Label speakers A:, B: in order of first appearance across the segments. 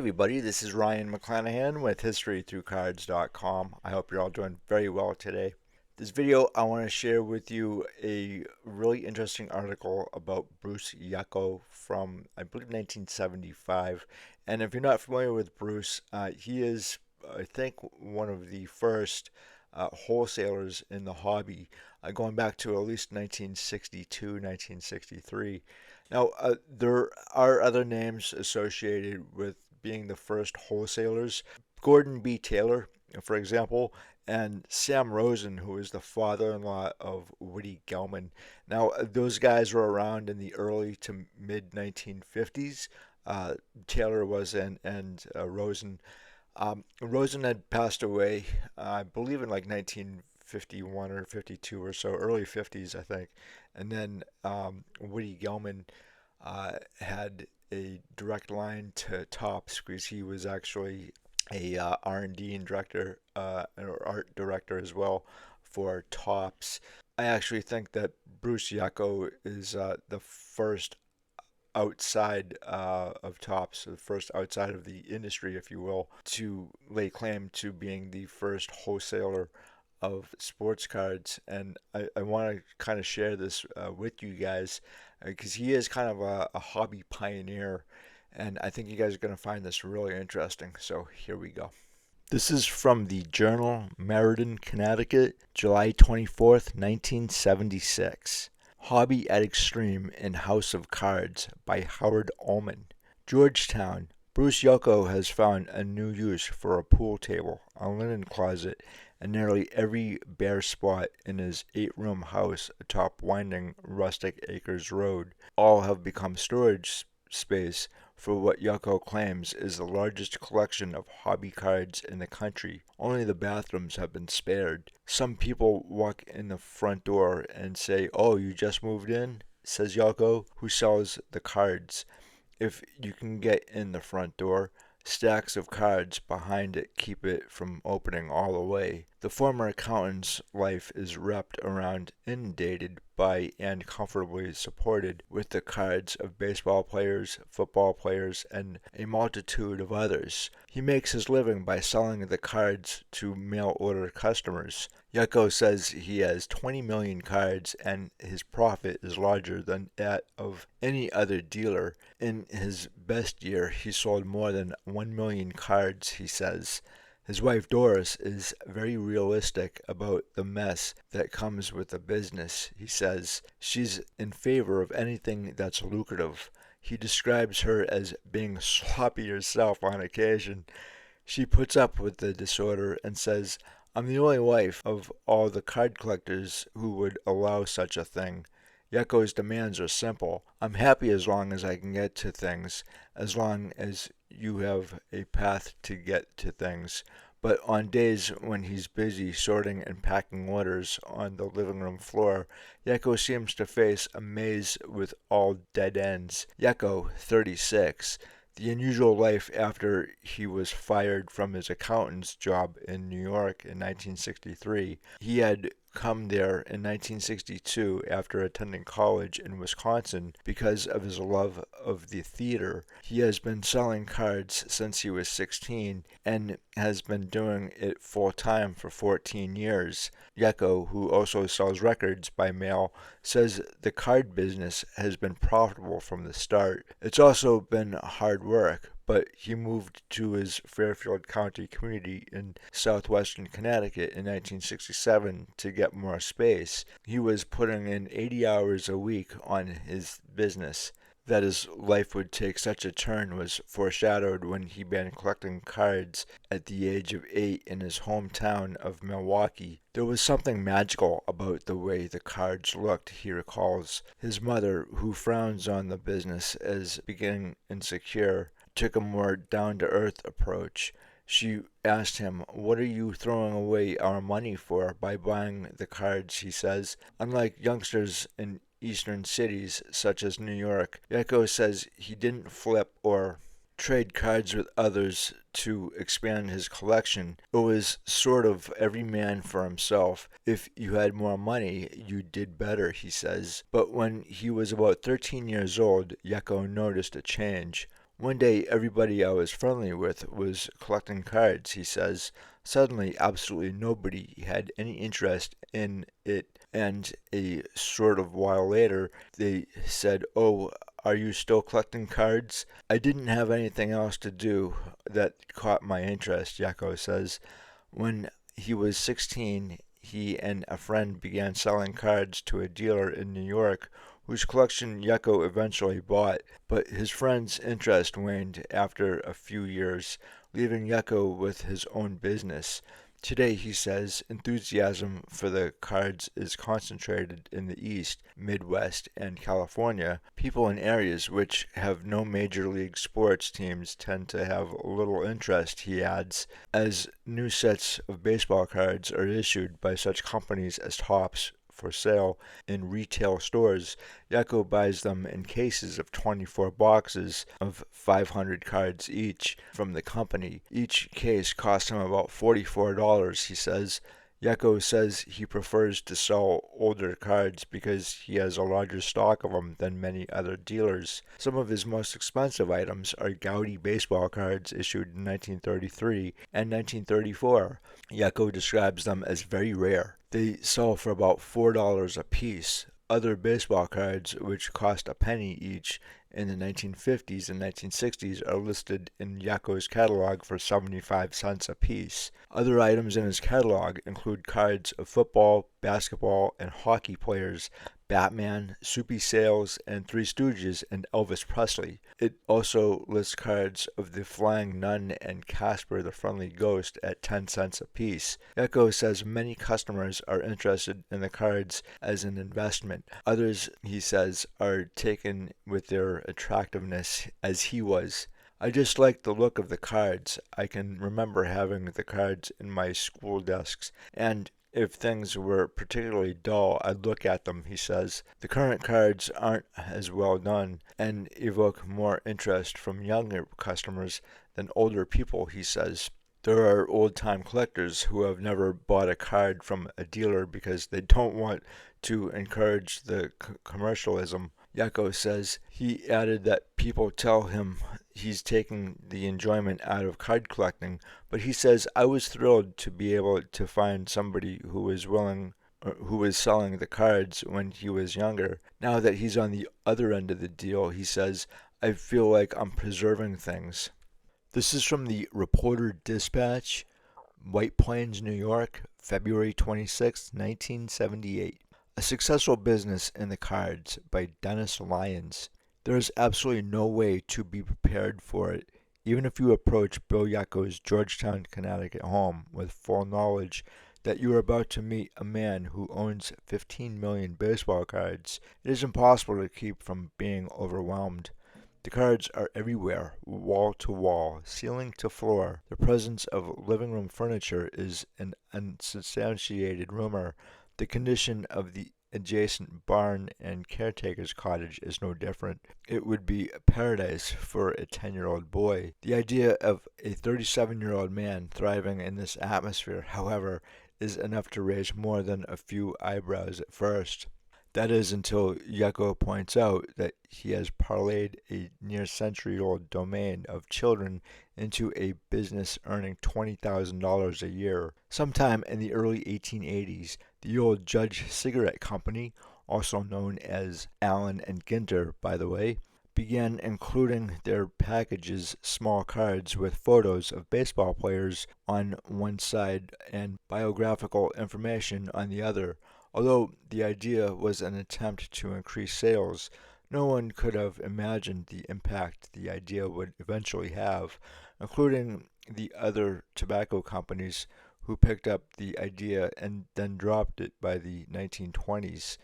A: everybody, this is Ryan McClanahan with HistoryThroughCards.com. I hope you're all doing very well today. This video, I want to share with you a really interesting article about Bruce Yeko from, I believe, 1975. And if you're not familiar with Bruce, he is, I think, one of the first wholesalers in the hobby, going back to at least 1962, 1963. Now, there are other names associated with being the first wholesalers. Gordon B. Taylor, for example, and Sam Rosen, who is the father-in-law of Woody Gelman. Now, those guys were around in the early to mid 1950s. Taylor was, and Rosen. Rosen had passed away, I believe, in like 1951 or 52 or so, early 50s, I think. And then Woody Gelman had a direct line to Topps because he was actually a R&D and director or art director as well for Topps. I actually think that Bruce Yako is the first outside of Topps, the first outside of the industry, if you will, to lay claim to being the first wholesaler of sports cards. And I want to kind of share this with you guys because he is kind of a hobby pioneer. And I think you guys are going to find this really interesting. So here we go. This is from the Journal, Meriden, Connecticut, July 24th, 1976. Hobby at Extreme in House of Cards by Howard Ullman. Georgetown. Bruce Yoko has found a new use for a pool table, a linen closet, and nearly every bare spot in his 8-room house atop winding Rustic Acres Road. All have become storage space for what Yoko claims is the largest collection of hobby cards in the country. Only the bathrooms have been spared. Some people walk in the front door and say, "Oh, you just moved in?" says Yoko, who sells the cards. If you can get in the front door, stacks of cards behind it keep it from opening all the way. The former accountant's life is wrapped around, inundated by, and comfortably supported with the cards of baseball players, football players, and a multitude of others. He makes his living by selling the cards to mail-order customers. Yeko says he has 20 million cards and his profit is larger than that of any other dealer. In his best year, he sold more than 1 million cards, he says. His wife Doris is very realistic about the mess that comes with the business. He says she's in favor of anything that's lucrative. He describes her as being sloppy herself on occasion. She puts up with the disorder and says, "I'm the only wife of all the card collectors who would allow such a thing." Yeko's demands are simple. "I'm happy as long as I can get to things, as long as you have a path to get to things." But on days when he's busy sorting and packing orders on the living room floor, Yeko seems to face a maze with all dead ends. Yeko, 36. The unusual life after he was fired from his accountant's job in New York in 1963. He had come there in 1962 after attending college in Wisconsin because of his love of the theater. He has been selling cards since he was 16 and has been doing it full time for 14 years. Yeko, who also sells records by mail, says the card business has been profitable from the start. It's also been hard work, but he moved to his Fairfield County community in southwestern Connecticut in 1967 to get more space. He was putting in 80 hours a week on his business. That his life would take such a turn was foreshadowed when he began collecting cards at the age of 8 in his hometown of Milwaukee. There was something magical about the way the cards looked, he recalls. His mother, who frowns on the business as being insecure, took a more down-to-earth approach. She asked him, "What are you throwing away our money for by buying the cards?" he says. Unlike youngsters in eastern cities such as New York, Yeko says he didn't flip or trade cards with others to expand his collection. It was sort of every man for himself. If you had more money, you did better, he says. But when he was about 13 years old, Yeko noticed a change. One day, everybody I was friendly with was collecting cards, he says. Suddenly, absolutely nobody had any interest in it, and a sort of while later, they said, "Oh, are you still collecting cards?" I didn't have anything else to do that caught my interest, Yeko says. When he was 16, he and a friend began selling cards to a dealer in New York whose collection Yeko eventually bought, but his friend's interest waned after a few years, leaving Yeko with his own business. Today, he says, enthusiasm for the cards is concentrated in the East, Midwest, and California. People in areas which have no major league sports teams tend to have little interest, he adds, as new sets of baseball cards are issued by such companies as Topps for sale in retail stores. Yako buys them in cases of 24 boxes of 500 cards each from the company. Each case costs him about $44, he says. Yeko says he prefers to sell older cards because he has a larger stock of them than many other dealers. Some of his most expensive items are Gaudi baseball cards issued in 1933 and 1934. Yeko describes them as very rare. They sell for about $4 a piece. Other baseball cards, which cost a penny each in the 1950s and 1960s, are listed in Yako's catalog for 75 cents a piece. Other items in his catalog include cards of football, basketball, and hockey players, Batman, Soupy Sales, and Three Stooges, and Elvis Presley. It also lists cards of the Flying Nun and Casper the Friendly Ghost at 10 cents apiece. Yeko says many customers are interested in the cards as an investment. Others, he says, are taken with their attractiveness as he was. I just like the look of the cards. I can remember having the cards in my school desks, and if things were particularly dull, I'd look at them, he says. The current cards aren't as well done and evoke more interest from younger customers than older people, he says. There are old-time collectors who have never bought a card from a dealer because they don't want to encourage the commercialism. Yako says he added that people tell him he's taking the enjoyment out of card collecting, but he says, I was thrilled to be able to find somebody who was willing who was selling the cards when he was younger. Now that he's on the other end of the deal, he says, I feel like I'm preserving things. This is from the Reporter Dispatch, White Plains, New York, February 26, 1978. A Successful Business in the Cards by Dennis Lyons. There is absolutely no way to be prepared for it, even if you approach Bill Yako's Georgetown, Connecticut home with full knowledge that you are about to meet a man who owns 15 million baseball cards. It is impossible to keep from being overwhelmed. The cards are everywhere, wall to wall, ceiling to floor. The presence of living room furniture is an unsubstantiated rumor. The condition of the adjacent barn and caretaker's cottage is no different. It would be a paradise for a 10-year-old boy. The idea of a 37-year-old man thriving in this atmosphere, however, is enough to raise more than a few eyebrows at first. That is until Yeko points out that he has parlayed a near-century-old domain of children into a business earning $20,000 a year. Sometime in the early 1880s, the old Judge Cigarette Company, also known as Allen and Ginter, by the way, began including their packages small cards with photos of baseball players on one side and biographical information on the other. Although the idea was an attempt to increase sales, no one could have imagined the impact the idea would eventually have, including the other tobacco companies who picked up the idea and then dropped it by the 1920s.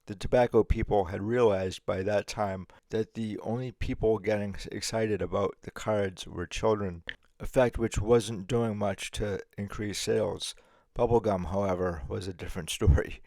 A: The tobacco people had realized by that time that the only people getting excited about the cards were children, a fact which wasn't doing much to increase sales. Bubblegum, however, was a different story.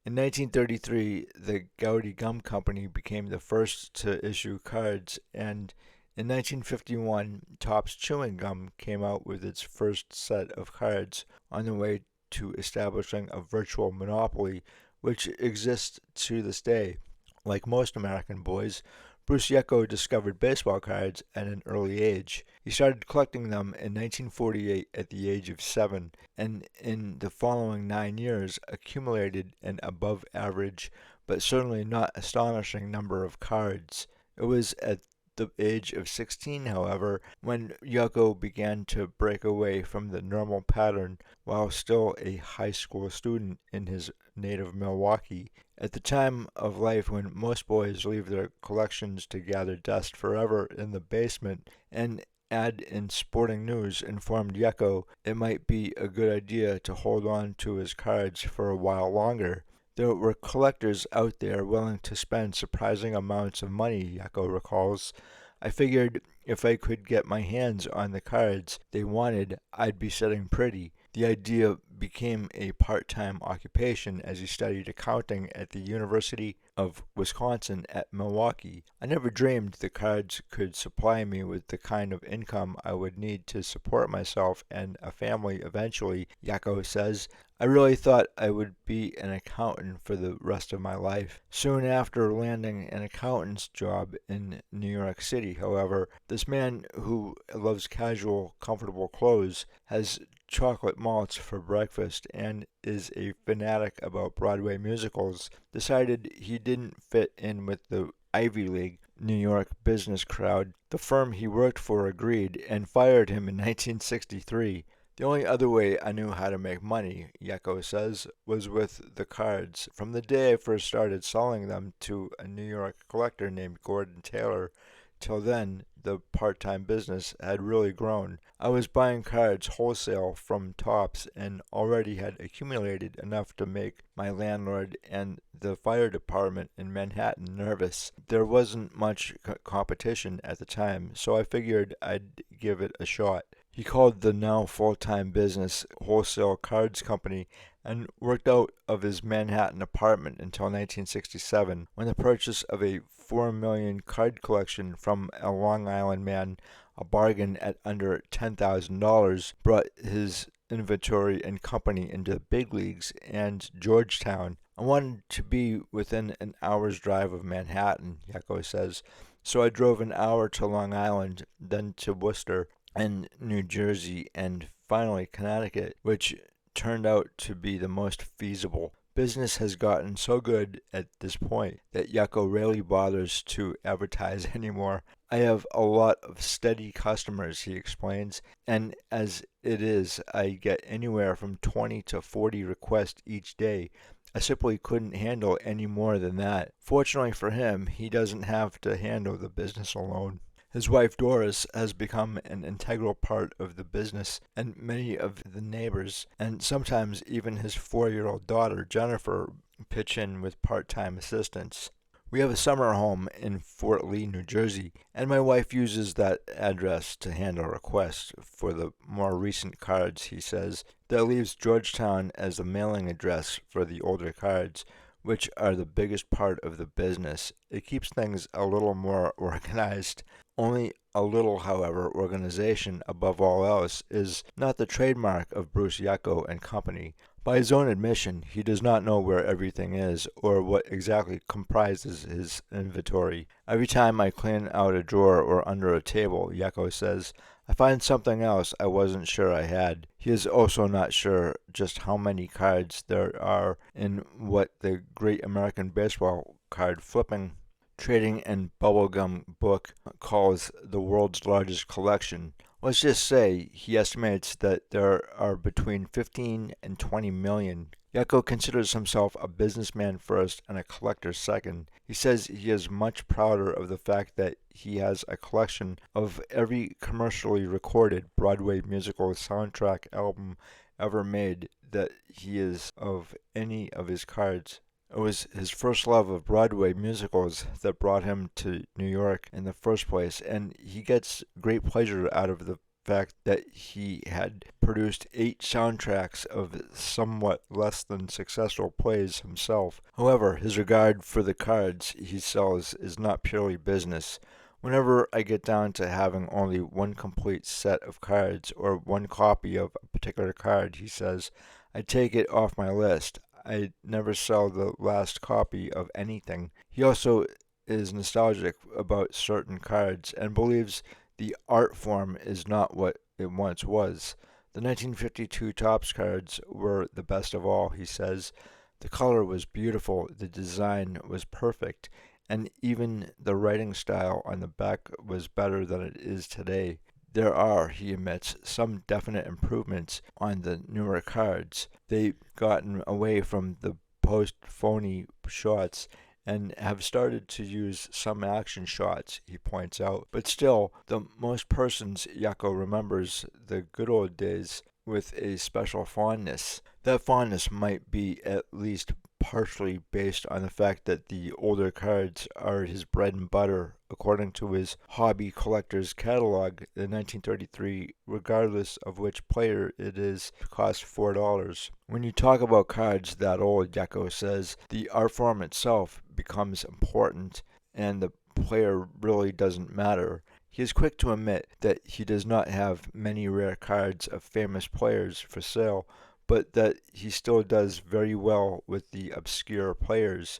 A: In 1933, the Gaudi Gum Company became the first to issue cards, and in 1951, Topps Chewing Gum came out with its first set of cards on the way to establishing a virtual monopoly which exists to this day. Like most American boys, Bruce Yeko discovered baseball cards at an early age. He started collecting them in 1948 at the age of 7, and in the following 9 years accumulated an above average, but certainly not astonishing number of cards. It was at the age of 16, however, when Yoko began to break away from the normal pattern while still a high school student in his native Milwaukee. At the time of life when most boys leave their collections to gather dust forever in the basement, an ad in Sporting News informed Yeko it might be a good idea to hold on to his cards for a while longer. There were collectors out there willing to spend surprising amounts of money, Yako recalls. I figured if I could get my hands on the cards they wanted, I'd be sitting pretty. The idea became a part-time occupation as he studied accounting at the University of Wisconsin at Milwaukee. I never dreamed the cards could supply me with the kind of income I would need to support myself and a family eventually, Yako says. I really thought I would be an accountant for the rest of my life. Soon after landing an accountant's job in New York City, however, this man who loves casual, comfortable clothes has chocolate malts for breakfast and is a fanatic about Broadway musicals, decided he didn't fit in with the Ivy League New York business crowd. The firm he worked for agreed and fired him in 1963. The only other way I knew how to make money, Yeko says, was with the cards. From the day I first started selling them to a New York collector named Gordon Taylor, till then the part-time business had really grown. I was buying cards wholesale from Tops and already had accumulated enough to make my landlord and the fire department in Manhattan nervous. There wasn't much competition at the time, so I figured I'd give it a shot. He called the now full-time business Wholesale Cards Company and worked out of his Manhattan apartment until 1967, when the purchase of a 4 million card collection from a Long Island man, a bargain at under $10,000, brought his inventory and company into the big leagues and Georgetown. I wanted to be within an hour's drive of Manhattan, Yeko says, so I drove an hour to Long Island, then to Worcester and New Jersey, and finally Connecticut, which turned out to be the most feasible. Business has gotten so good at this point that Yako rarely bothers to advertise anymore. I have a lot of steady customers, he explains, and as it is, I get anywhere from 20 to 40 requests each day. I simply couldn't handle any more than that. Fortunately for him, he doesn't have to handle the business alone. His wife Doris has become an integral part of the business, and many of the neighbors, and sometimes even his 4-year-old daughter Jennifer, pitch in with part-time assistance. We have a summer home in Fort Lee, New Jersey, and my wife uses that address to handle requests for the more recent cards, he says. That leaves Georgetown as the mailing address for the older cards, which are the biggest part of the business. It keeps things a little more organized. Only a little, however, organization above all else is not the trademark of Bruce Yeko and Company. By his own admission, he does not know where everything is or what exactly comprises his inventory. Every time I clean out a drawer or under a table, Yeko says, I find something else I wasn't sure I had. He is also not sure just how many cards there are in what the Great American Baseball Card Flipping, Trading and Bubblegum book calls the world's largest collection. Let's just say he estimates that there are between 15 and 20 million. Yeko considers himself a businessman first and a collector second. He says he is much prouder of the fact that he has a collection of every commercially recorded Broadway musical soundtrack album ever made that he is of any of his cards. It was his first love of Broadway musicals that brought him to New York in the first place, and he gets great pleasure out of the fact that he had produced 8 soundtracks of somewhat less than successful plays himself. However, his regard for the cards he sells is not purely business. Whenever I get down to having only one complete set of cards or one copy of a particular card, he says, I take it off my list. I never sell the last copy of anything. He also is nostalgic about certain cards and believes the art form is not what it once was. The 1952 Topps cards were the best of all, he says. The color was beautiful, the design was perfect, and even the writing style on the back was better than it is today. There are, he admits, some definite improvements on the newer cards. They've gotten away from the post phony shots and have started to use some action shots, he points out. But still, the most persons Yeko remembers the good old days with a special fondness. That fondness might be at least partially based on the fact that the older cards are his bread and butter. According to his hobby collector's catalog, the 1933, regardless of which player it is, costs $4. When you talk about cards that old, Yeko says, the art form itself becomes important and the player really doesn't matter. He is quick to admit that he does not have many rare cards of famous players for sale, but that he still does very well with the obscure players.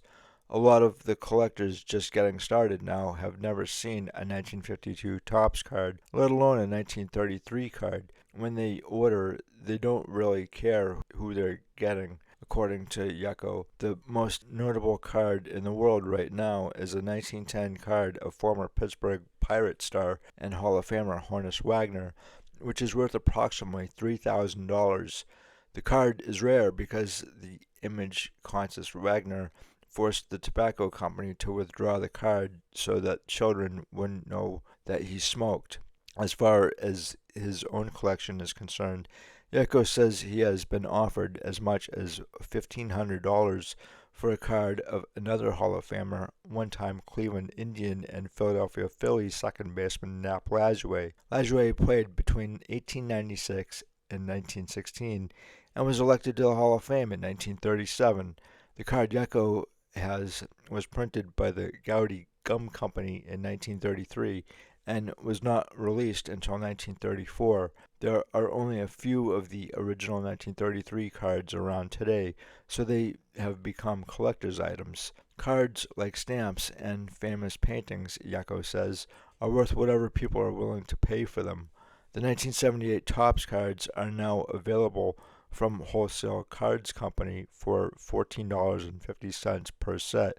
A: A lot of the collectors just getting started now have never seen a 1952 Topps card, let alone a 1933 card. When they order, they don't really care who they're getting. According to Yeko, the most notable card in the world right now is a 1910 card of former Pittsburgh Pirate star and Hall of Famer Honus Wagner, which is worth approximately $3,000. The card is rare because the image conscious Wagner forced the tobacco company to withdraw the card so that children wouldn't know that he smoked. As far as his own collection is concerned, Yeko says he has been offered as much as $1,500 for a card of another Hall of Famer, one-time Cleveland Indian and Philadelphia Phillies second baseman Nap Lajoie. Lajoie played between 1896 and 1916 and was elected to the Hall of Fame in 1937. The card Yeko has was printed by the Gowdy Gum Company in 1933 and was not released until 1934. There are only a few of the original 1933 cards around today, so they have become collector's items. Cards, like stamps and famous paintings, Yeko says, are worth whatever people are willing to pay for them. The 1978 Topps cards are now available from Wholesale Cards Company for $14.50 per set,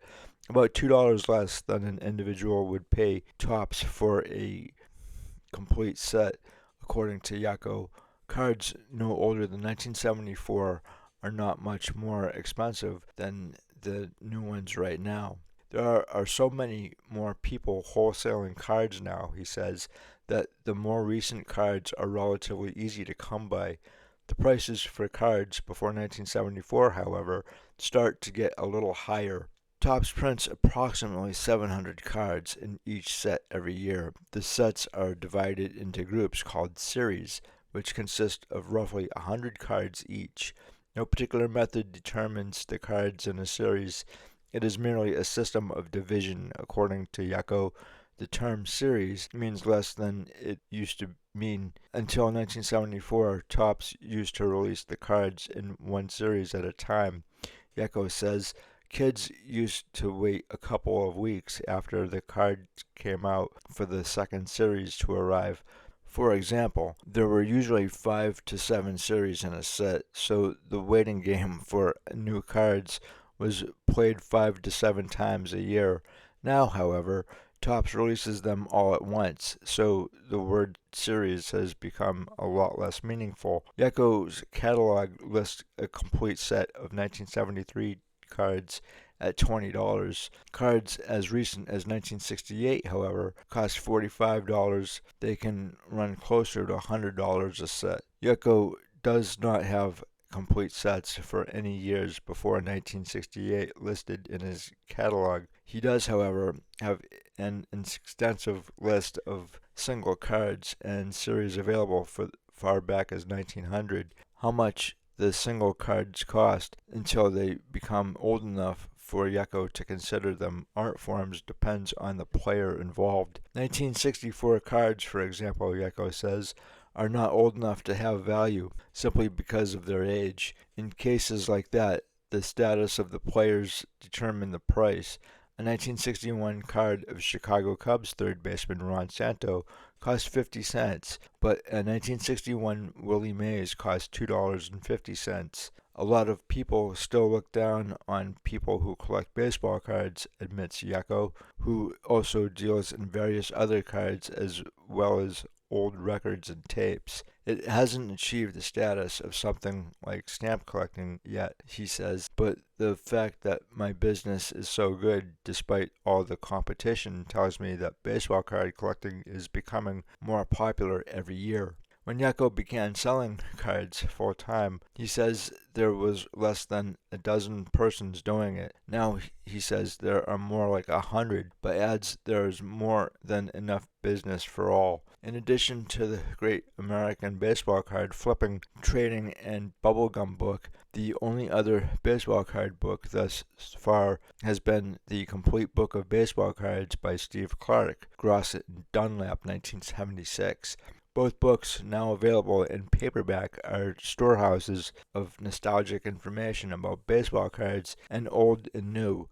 A: about $2 less than an individual would pay Topps for a complete set, according to Yeko. Cards no older than 1974 are not much more expensive than the new ones right now. There are so many more people wholesaling cards now, he says, that the more recent cards are relatively easy to come by. The prices for cards before 1974, however, start to get a little higher. Topps prints approximately 700 cards in each set every year. The sets are divided into groups called series, which consist of roughly 100 cards each. No particular method determines the cards in a series. It is merely a system of division. According to Yeko, the term series means less than it used to mean. Until 1974, Topps used to release the cards in one series at a time. Yeko says kids used to wait a couple of weeks after the cards came out for the second series to arrive. For example, there were usually 5 to 7 series in a set, so the waiting game for new cards was played 5 to 7 times a year. Now, however, Topps releases them all at once, so the word series has become a lot less meaningful. Yeko's catalog lists a complete set of 1973 cards at $20. Cards as recent as 1968, however, cost $45. They can run closer to $100 a set. Yeko does not have complete sets for any years before 1968 listed in his catalog. He does, however, have an extensive list of single cards and series available for far back as 1900. How much the single cards cost until they become old enough for Yeko to consider them art forms depends on the player involved. 1964 cards, for example, Yeko says, are not old enough to have value simply because of their age. In cases like that, the status of the players determine the price. A 1961 card of Chicago Cubs third baseman Ron Santo cost 50 cents, but a 1961 Willie Mays cost $2.50. A lot of people still look down on people who collect baseball cards, admits Yeko, who also deals in various other cards as well as old records and tapes. It hasn't achieved the status of something like stamp collecting yet, he says, but the fact that my business is so good despite all the competition tells me that baseball card collecting is becoming more popular every year. When Yeko began selling cards full time, he says there was less than a dozen persons doing it. Now he says there are more like 100, but adds there is more than enough business for all. In addition to the great American baseball card flipping, trading, and bubblegum book, the only other baseball card book thus far has been the Complete Book of Baseball Cards by Steve Clark, Grosset and Dunlap, 1976. Both books, now available in paperback, are storehouses of nostalgic information about baseball cards and old and new.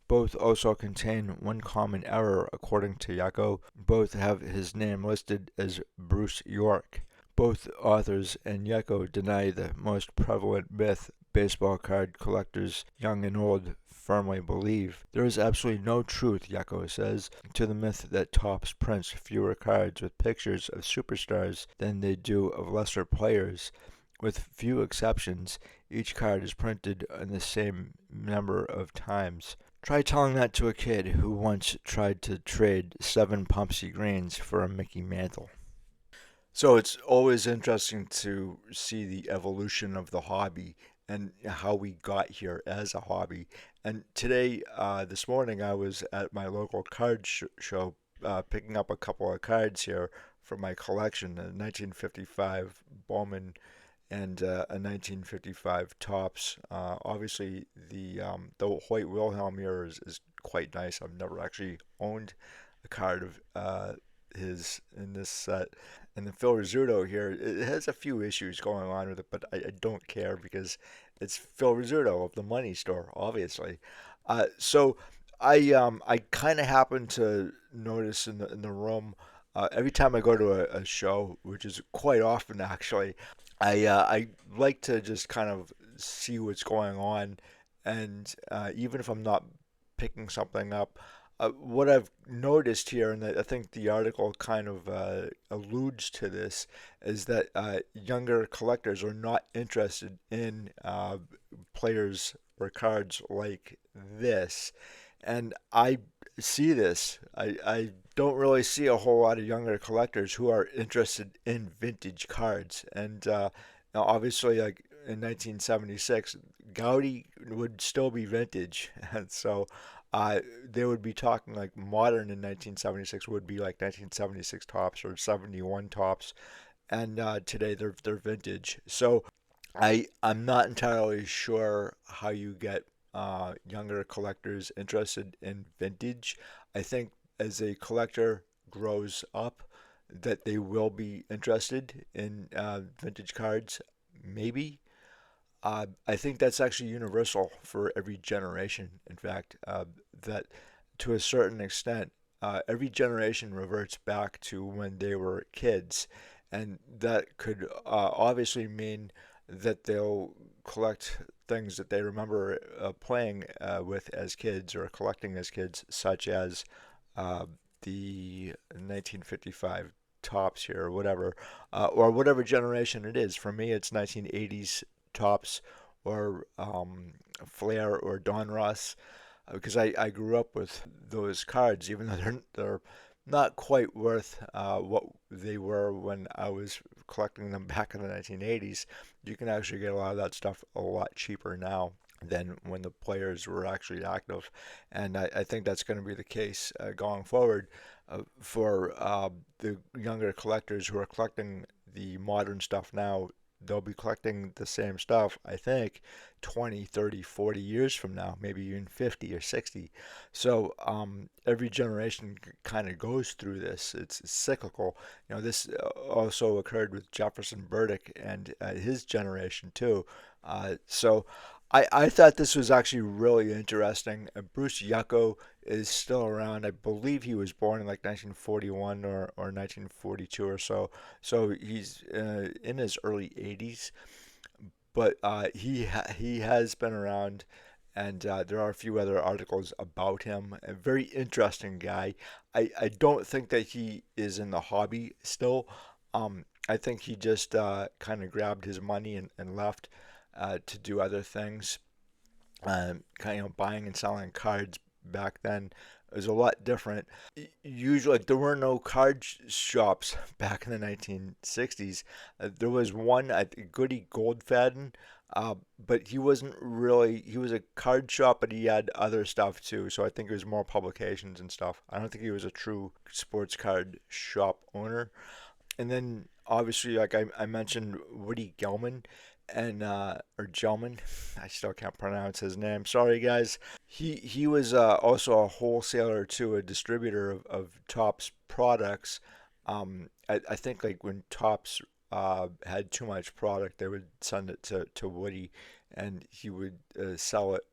A: Both also contain one common error, according to Yeko. Both have his name listed as Bruce York. Both authors and Yeko deny the most prevalent myth baseball card collectors, young and old, firmly believe. There is absolutely no truth, Yeko says, to the myth that Topps prints fewer cards with pictures of superstars than they do of lesser players. With few exceptions, each card is printed in the same number of times. Try telling that to a kid who once tried to trade 7 Pumpsy Greens for a Mickey Mantle. So it's always interesting to see the evolution of the hobby and how we got here as a hobby. And today, this morning, I was at my local card show picking up a couple of cards here for my collection, a 1955 Bowman and a 1955 Topps. Obviously, the Hoyt Wilhelm here is quite nice. I've never actually owned a card of his in this set. And the Phil Rizzuto here, it has a few issues going on with it, but I don't care because it's Phil Rizzuto of the Money Store, obviously. So I kind of happen to notice in the room every time I go to a show, which is quite often actually, I like to just kind of see what's going on, and even if I'm not picking something up, what I've noticed here, and I think the article kind of alludes to this, is that younger collectors are not interested in players or cards like this. And I see this. I don't really see a whole lot of younger collectors who are interested in vintage cards. And now obviously, like in 1976, Gaudi would still be vintage. And so they would be talking like modern in 1976 would be like 1976 Topps or 71 Topps. And today they're vintage. So I'm not entirely sure how you get younger collectors interested in vintage. I think as a collector grows up, that they will be interested in vintage cards. Maybe. I think that's actually universal for every generation. In fact, that to a certain extent, every generation reverts back to when they were kids, and that could obviously mean that they'll collect things that they remember playing with as kids or collecting as kids, such as uh, the 1955 Topps here or whatever generation it is. For me, it's 1980s Topps or Flair or Don Ross because I grew up with those cards, even though they're not quite worth what they were when I was collecting them back in the 1980s. You can actually get a lot of that stuff a lot cheaper now than when the players were actually active. And I think that's going to be the case going forward for the younger collectors who are collecting the modern stuff now. They'll be collecting the same stuff, I think, 20, 30, 40 years from now, maybe even 50 or 60. So every generation kind of goes through this. It's cyclical. You know, this also occurred with Jefferson Burdick and his generation too. So I thought this was actually really interesting. Bruce Yucko is still around. I believe he was born in like 1941 or 1942 or so. So he's in his early 80s, but he has been around, and there are a few other articles about him. A very interesting guy. I don't think that he is in the hobby still. I think he just kind of grabbed his money and left to do other things. Kind of buying and selling cards back then was a lot different. Usually, like, there were no card shops back in the 1960s. There was one at Goody Goldfaden, but he wasn't really, he was a card shop, but he had other stuff too. So I think it was more publications and stuff. I don't think he was a true sports card shop owner. And then obviously, like I mentioned, Woody Gelman and or Gelman, I still can't pronounce his name. Sorry, guys. He was also a wholesaler too, a distributor of Topps products. I think like when Topps had too much product, they would send it to Woody, and he would sell it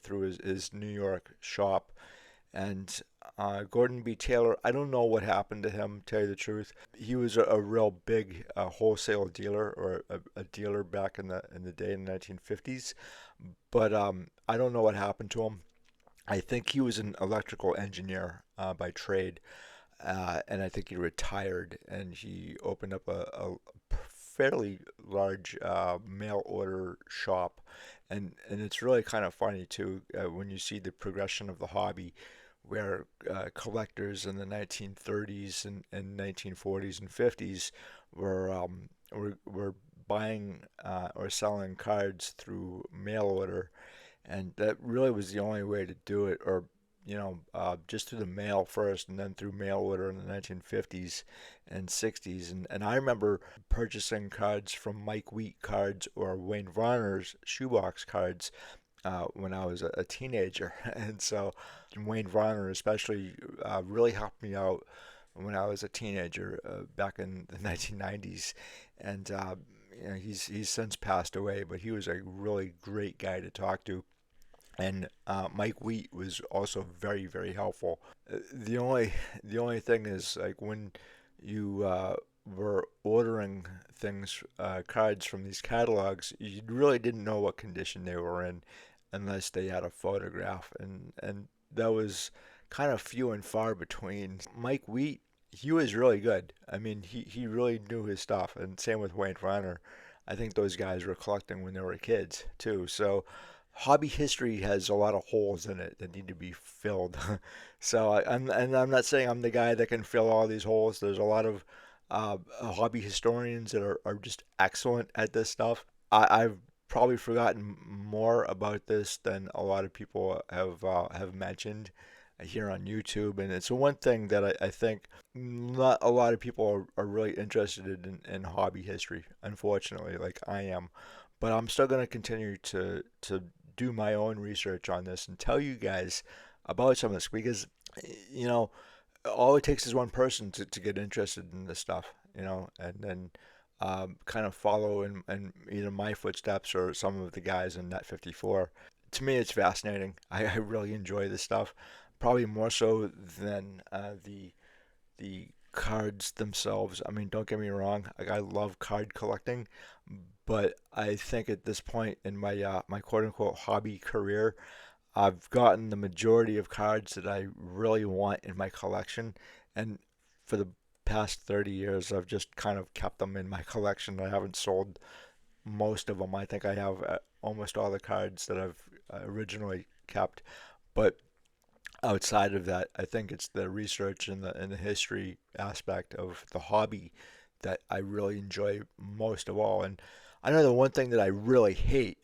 A: through his New York shop. And Gordon B. Taylor, I don't know what happened to him, to tell you the truth. He was a real big wholesale dealer or a dealer back in the day in the 1950s. But I don't know what happened to him. I think he was an electrical engineer by trade, and I think he retired and he opened up a fairly large mail order shop. And it's really kind of funny too when you see the progression of the hobby where collectors in the 1930s and 1940s and 50s were buying or selling cards through mail order, and that really was the only way to do it, or just through the mail first and then through mail order in the 1950s and 60s. And I remember purchasing cards from Mike Wheat cards or Wayne Varner's shoebox cards when I was a teenager. And so Wayne Varner especially really helped me out when I was a teenager back in the 1990s. And he's since passed away, but he was a really great guy to talk to. And Mike Wheat was also very, very helpful. The only thing is like when you were ordering things, cards from these catalogs, you really didn't know what condition they were in unless they had a photograph, and that was kind of few and far between. Mike Wheat, he was really good. I mean, he really knew his stuff, and same with Wayne Runner. I think those guys were collecting when they were kids too. So hobby history has a lot of holes in it that need to be filled. So I'm not saying I'm the guy that can fill all these holes. There's a lot of hobby historians that are just excellent at this stuff. I've probably forgotten more about this than a lot of people have mentioned here on YouTube, and it's one thing that I think not a lot of people are really interested in hobby history, unfortunately, like I am. But I'm still going to continue to do my own research on this and tell you guys about some of this because, you know, all it takes is one person to get interested in this stuff, and then kind of follow in either my footsteps or some of the guys in Net 54. To me, it's fascinating. I really enjoy this stuff, probably more so than the cards themselves. I mean, don't get me wrong, like I love card collecting, but I think at this point in my quote unquote hobby career, I've gotten the majority of cards that I really want in my collection, and for the past 30 years, I've just kind of kept them in my collection. I haven't sold most of them. I think I have almost all the cards that I've originally kept, but outside of that, I think it's the research and the history aspect of the hobby that I really enjoy most of all. And I know the one thing that I really hate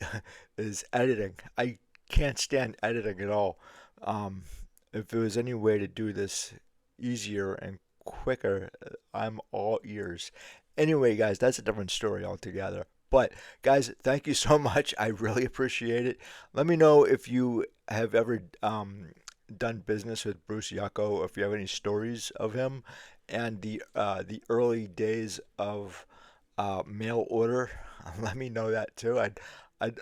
A: is editing. I can't stand editing at all. Um, if there was any way to do this easier and quicker, I'm all ears. Anyway, guys, that's a different story altogether. But guys, thank you so much. I really appreciate it. Let me know if you have ever done business with Bruce Yako, if you have any stories of him, and the early days of mail order. Let me know that too.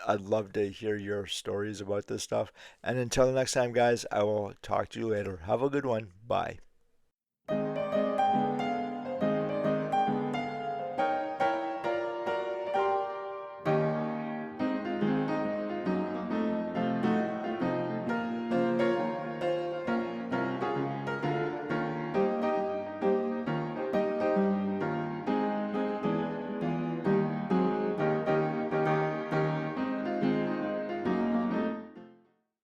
A: I'd love to hear your stories about this stuff. And until the next time, guys, I will talk to you later. Have a good one. Bye.